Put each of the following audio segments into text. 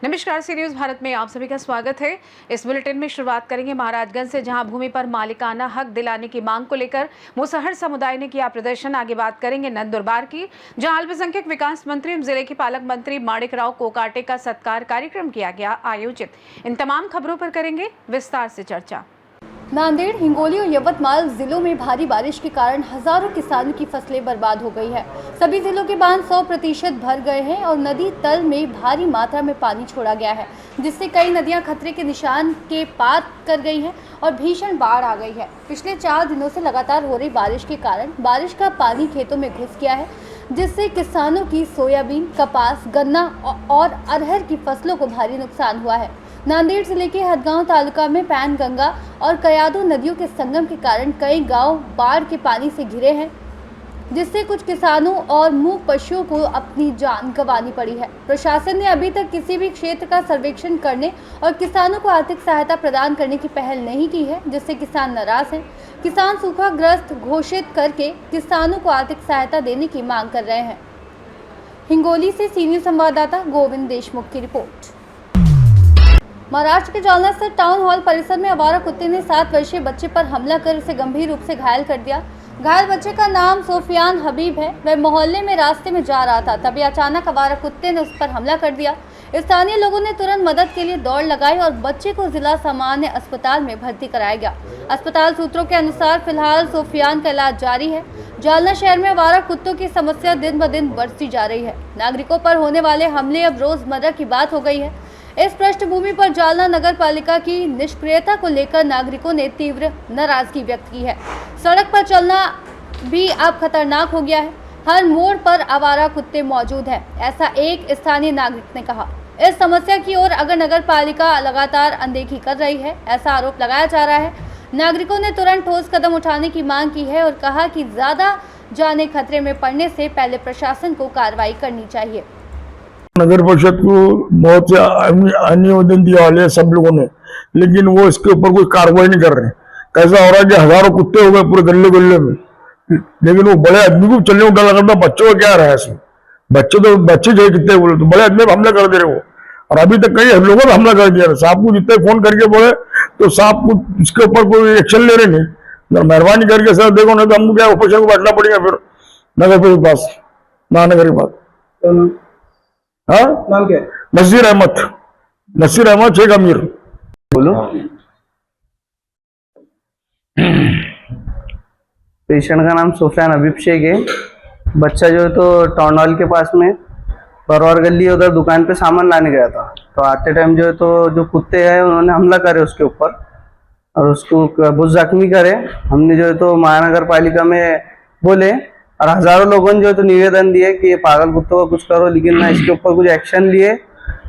नमस्कार, सी न्यूज़ भारत में आप सभी का स्वागत है। इस बुलेटिन में शुरुआत करेंगे महाराजगंज से, जहां भूमि पर मालिकाना हक दिलाने की मांग को लेकर मुसहर समुदाय ने किया प्रदर्शन। आगे बात करेंगे नंदुरबार की, जहां अल्पसंख्यक विकास मंत्री एवं जिले के पालक मंत्री माणिक राव कोकाटे का सत्कार कार्यक्रम किया गया आयोजित। इन तमाम खबरों पर करेंगे विस्तार से चर्चा। नांदेड़, हिंगोली और यवतमाल जिलों में भारी बारिश के कारण हजारों किसानों की फसलें बर्बाद हो गई है। सभी जिलों के बांध 100% भर गए हैं और नदी तल में भारी मात्रा में पानी छोड़ा गया है, जिससे कई नदियां खतरे के निशान के पार कर गई हैं और भीषण बाढ़ आ गई है। पिछले 4 दिनों से लगातार हो रही बारिश के कारण बारिश का पानी खेतों में घुस गया है, जिससे किसानों की सोयाबीन, कपास, गन्ना और अरहर की फसलों को भारी नुकसान हुआ है। नांदेड़ जिले के हदगांव तालुका में पैनगंगा और कयादू नदियों के संगम के कारण कई गांव बाढ़ के पानी से घिरे हैं, जिससे कुछ किसानों और मूक पशुओं को अपनी जान गंवानी पड़ी है। प्रशासन ने अभी तक किसी भी क्षेत्र का सर्वेक्षण करने और किसानों को आर्थिक सहायता प्रदान करने की पहल नहीं की है, जिससे किसान नाराज हैं। किसान सूखाग्रस्त घोषित करके किसानों को आर्थिक सहायता देने की मांग कर रहे हैं। हिंगोली से सीनियर संवाददाता गोविंद देशमुख की रिपोर्ट। महाराष्ट्र के जालना स्थित टाउन हॉल परिसर में आवारा कुत्ते ने 7 वर्षीय बच्चे पर हमला कर उसे गंभीर रूप से घायल कर दिया। घायल बच्चे का नाम सोफियान हबीब है। वह मोहल्ले में रास्ते में जा रहा था, तभी अचानक आवारा कुत्ते ने उस पर हमला कर दिया। स्थानीय लोगों ने तुरंत मदद के लिए दौड़ लगाई और बच्चे को जिला सामान्य अस्पताल में भर्ती कराया गया। अस्पताल सूत्रों के अनुसार फिलहाल सोफियान का इलाज जारी है। जालना शहर में आवारा कुत्तों की समस्या दिन ब दिन बढ़ती जा रही है। नागरिकों पर होने वाले हमले अब रोजमर्रा की बात हो गई है। इस पृष्ठभूमि पर जालना नगर पालिका की निष्क्रियता को लेकर नागरिकों ने तीव्र नाराजगी व्यक्त की है। सड़क पर चलना भी अब खतरनाक हो गया है। हर मोड़ पर आवारा कुत्ते मौजूद हैं, ऐसा एक स्थानीय नागरिक ने कहा। इस समस्या की ओर अगर नगर पालिका लगातार अनदेखी कर रही है, ऐसा आरोप लगाया जा रहा है। नागरिकों ने तुरंत ठोस कदम उठाने की मांग की है और कहा कि ज्यादा जाने खतरे में पड़ने से पहले प्रशासन को कार्रवाई करनी चाहिए। नगर परिषद को बहुत से निवेदन दिया वाले सब लोगों ने, लेकिन वो इसके ऊपर कोई कार्रवाई नहीं कर रहे। कैसा हो रहा है कि हजारों कुत्ते हो गए पूरे गले गले में, लेकिन वो बड़े आदमी को चलने उठा लगता, बच्चों का क्या रहा है इसमें? बच्चे जो कितने बोले तो बड़े आदमी पर हमला कर दे रहे वो, और अभी तक कई लोगों ने हमला कर दिया। साहब को जितने फोन करके बोले तो साहब को इसके ऊपर कोई एक्शन ले रहे नहीं। मेहरबानी करके सर देखो, नहीं तो हमको क्या ऑपरेशन को बैठना पड़ेगा फिर नगर के पास, महानगर के पास। हाँ, नाम क्या है? नसीर अहमद शेख अमीर। बोलो। पेशेंट का नाम सोफियान हबीब शेख है। बच्चा जो है तो टाउन हॉल के पास में परवार गली उधर दुकान पे सामान लाने गया था, तो आते टाइम जो है तो जो कुत्ते हैं उन्होंने हमला करे उसके ऊपर और उसको बहुत जख्मी करे। हमने जो है तो महानगर पालिका में बोले और हजारों लोगों ने जो है तो निवेदन दिए कि ये पागल कुत्तों का कुछ करो, लेकिन ना इसके ऊपर कुछ एक्शन लिए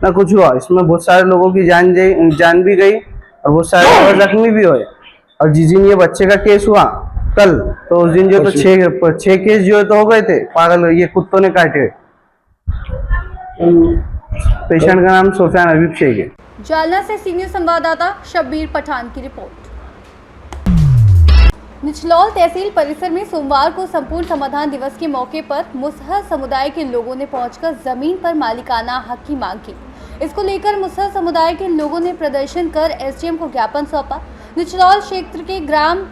ना कुछ हुआ। इसमें बहुत सारे लोगों की जान भी गई और बहुत सारे लोग जख्मी भी हुए। और जिस दिन ये बच्चे का केस हुआ कल, तो उस दिन जो तो 6 केस जो है तो हो गए थे पागल ये कुत्तों ने काटे। पेशेंट का नाम सोफियान हबीब शेख है। जालना से सीनियर संवाददाता शब्बीर पठान की रिपोर्ट। निचलौल तहसील परिसर में सोमवार को संपूर्ण समाधान दिवस के मौके पर मुसहर समुदाय के लोगों ने पहुंचकर जमीन पर मालिकाना हक की मांग की। इसको लेकर मुसहर समुदाय के लोगों ने प्रदर्शन कर एसडीएम को ज्ञापन सौंपा। निचलौल क्षेत्र के ग्राम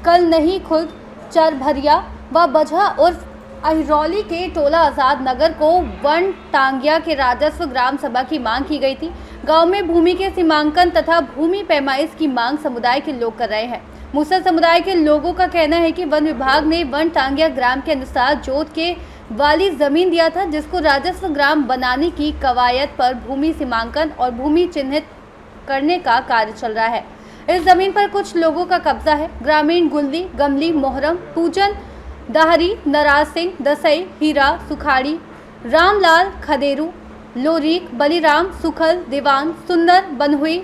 कल नहीं खुद, चरभरिया व बझा उर्फ अहिरौली के टोला आजाद नगर को वन टांगिया के राजस्व ग्राम सभा की मांग की गई थी। गांव में भूमि के सीमांकन तथा भूमि पैमाइश की मांग समुदाय के लोग कर रहे हैं। मुसहर समुदाय के लोगों का कहना है कि वन विभाग ने वन टांगिया ग्राम के अनुसार जोत के वाली जमीन दिया था, जिसको राजस्व ग्राम बनाने की कवायद पर भूमि सीमांकन और भूमि चिन्हित करने का कार्य चल रहा है। इस जमीन पर कुछ लोगों का कब्जा है। ग्रामीण गुल्दी, गमली, मोहरम, पूजन, दाहरी, नराज सिंह, दसई, हीरा, सुखाड़ी, रामलाल, खदेरू, लोरीक, बलिराम, सुखल, दीवान, सुंदर, बनहुई,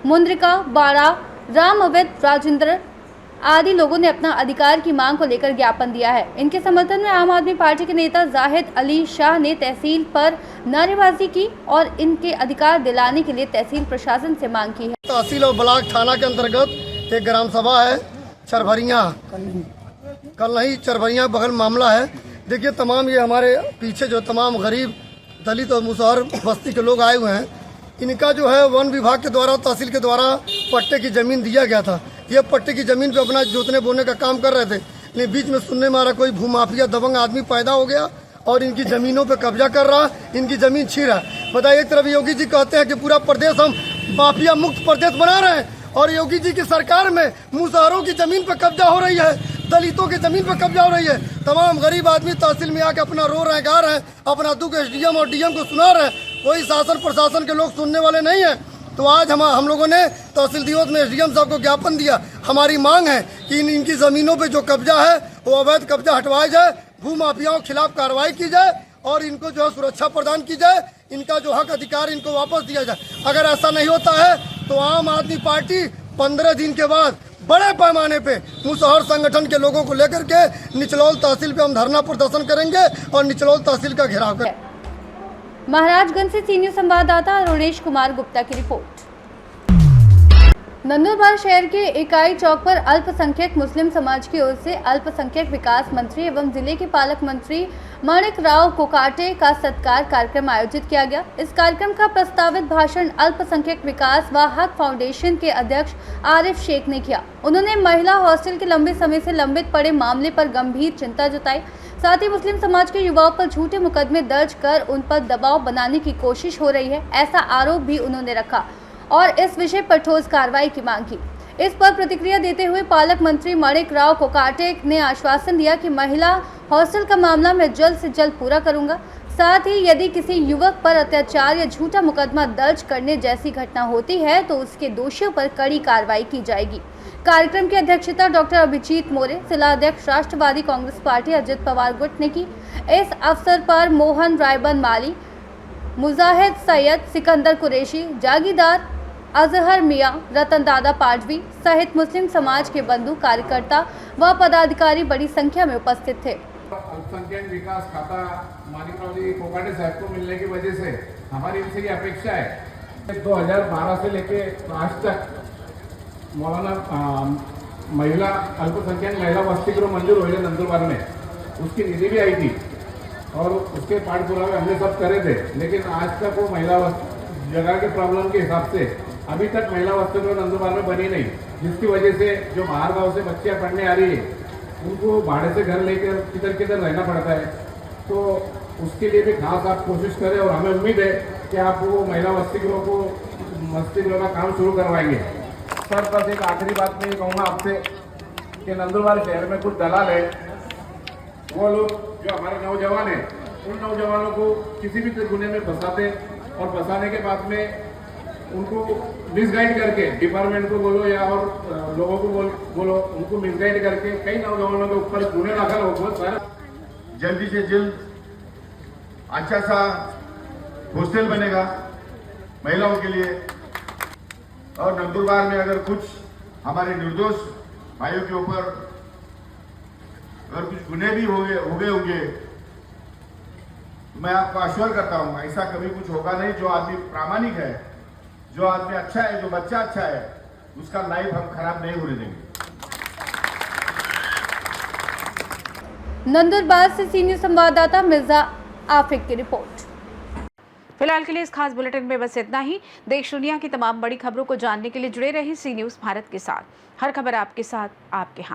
मुंद्रिका, बाड़ा, राम अवैध, राजेंद्र आदि लोगों ने अपना अधिकार की मांग को लेकर ज्ञापन दिया है। इनके समर्थन में आम आदमी पार्टी के नेता जाहिद अली शाह ने तहसील पर नारेबाजी की और इनके अधिकार दिलाने के लिए तहसील प्रशासन से मांग की है। तहसील और ब्लॉक थाना के अंतर्गत एक ग्राम सभा है चरभरिया कलही चरभरिया बगल मामला है। देखिए तमाम ये हमारे पीछे जो तमाम गरीब दलित और मुसहर बस्ती के लोग आए हुए हैं, इनका जो है वन विभाग के द्वारा तहसील के द्वारा पट्टे की ज़मीन दिया गया था। ये पट्टे की ज़मीन पे अपना जोतने बोने का काम कर रहे थे, लेकिन बीच में सुनने में आ रहा कोई भूमाफिया दबंग आदमी पैदा हो गया और इनकी ज़मीनों पे कब्जा कर रहा, इनकी ज़मीन छीन रहा है। बताइए, एक तरफ योगी जी कहते हैं कि पूरा प्रदेश हम माफिया मुक्त प्रदेश बना रहे हैं और योगी जी की सरकार में मुसहरों की ज़मीन पे कब्जा हो रही है, दलितों की ज़मीन पे कब्जा हो रही है। तमाम गरीब आदमी तहसील में आके अपना रो रहे हैं, गा रहे हैं, अपना दुख एसडीएम और डीएम को सुना रहे हैं। कोई शासन प्रशासन के लोग सुनने वाले नहीं है। तो आज हम लोगों ने तहसील दिवस में एसडीएम साहब को ज्ञापन दिया। हमारी मांग है कि इनकी ज़मीनों पे जो कब्जा है वो अवैध कब्जा हटवाया जाए, भू माफियाओं के खिलाफ कार्रवाई की जाए और इनको जो है सुरक्षा प्रदान की जाए, इनका जो हक अधिकार इनको वापस दिया जाए। अगर ऐसा नहीं होता है तो आम आदमी पार्टी 15 दिन के बाद बड़े पैमाने पे मुसहर संगठन के लोगों को लेकर के निचलौल तहसील पे हम धरना प्रदर्शन करेंगे और निचलौल तहसील का घेराव करेंगे। महाराजगंज से सीनियर संवाददाता अरुणेश कुमार गुप्ता की रिपोर्ट। नंदुरबार शहर के इकाई चौक पर अल्पसंख्यक मुस्लिम समाज की ओर से अल्पसंख्यक विकास मंत्री एवं जिले के पालक मंत्री माणिक राव कोकाटे का सत्कार कार्यक्रम आयोजित किया गया। इस कार्यक्रम का प्रस्तावित भाषण अल्पसंख्यक विकास व हक फाउंडेशन के अध्यक्ष आरिफ शेख ने किया। उन्होंने महिला हॉस्टल के लंबे समय से लंबित पड़े मामले पर गंभीर चिंता जताई। साथ ही मुस्लिम समाज के युवाओं पर झूठे मुकदमे दर्ज कर उन पर दबाव बनाने की कोशिश हो रही है, ऐसा आरोप भी उन्होंने रखा और इस विषय पर ठोस कार्रवाई की मांग की। इस पर प्रतिक्रिया देते हुए पालक मंत्री माणिक राव कोकाटे ने आश्वासन दिया कि महिला हॉस्टल का मामला मैं जल्द से जल्द पूरा करूंगा। साथ ही यदि किसी युवक पर अत्याचार या झूठा मुकदमा दर्ज करने जैसी घटना होती है तो उसके दोषियों पर कड़ी कार्रवाई की जाएगी। कार्यक्रम की अध्यक्षता डॉक्टर अभिजीत मोरे, जिलाध्यक्ष राष्ट्रवादी कांग्रेस पार्टी अजित पवार गुट ने की। इस अवसर पर मोहन रायबन माली, मुजाहिद सैयद, सिकंदर कुरैशी, जागीरदार अजहर मियां, रतन दादा पाटवी सहित मुस्लिम समाज के बंधु, कार्यकर्ता व पदाधिकारी बड़ी संख्या में उपस्थित थे। अल्पसंख्यक विकास खाता माणिक राव जी कोकाटे साहब को मिलने की वजह से हमारी इनसे ये अपेक्षा है 2012 से लेके आज तक मौलाना महिला अल्पसंख्यक महिला वसति गृह मंजूर हुए नंदुरबार में, उसकी निधि भी आई थी और उसके पाठ पुरावे हमने सब करे थे, लेकिन आज तक वो महिला जगह के प्रॉब्लम के हिसाब से अभी तक महिला वसति गृह नंदुरबार में बनी नहीं, जिसकी वजह से जो बाहर गाँव से बच्चियाँ पढ़ने आ रही है उनको भाड़े से घर लेकर किधर किधर रहना पड़ता है। तो उसके लिए भी खास आप कोशिश करें और हमें उम्मीद है कि आप वो महिला वसति गृह का काम शुरू करवाएंगे। सर, बस एक आखिरी बात मैं ये कहूँगा आपसे कि नंदुरबार शहर में कुछ दलाल है, वो लोग जो हमारे नौजवान हैं उन नौजवानों को किसी भी गुने में फंसाते और फंसाने के बाद में उनको मिसगाइड करके डिपार्टमेंट को बोलो या और लोगों को बोलो उनको मिसगाइड करके कई नौजवानों के ऊपर गुने दाखिल हो बहुत सारा। जल्दी से जल्द अच्छा सा हॉस्टल बनेगा महिलाओं के लिए और नंदुरबार में अगर कुछ हमारे निर्दोष भाइयों के ऊपर अगर कुछ गुने भी हो गए होंगे मैं आपको आश्वस्त करता हूं ऐसा कभी कुछ होगा नहीं। जो आदमी प्रामाणिक है, जो आदमी अच्छा है, जो बच्चा अच्छा है, उसका लाइफ हम खराब नहीं होने देंगे। नंदुरबार से सीनियर संवाददाता मिर्जा आफिक की रिपोर्ट। फिलहाल के लिए इस खास बुलेटिन में बस इतना ही। देश दुनिया की तमाम बड़ी खबरों को जानने के लिए जुड़े रहिए सी न्यूज़ भारत के साथ। हर खबर आपके साथ, आपके हाथ।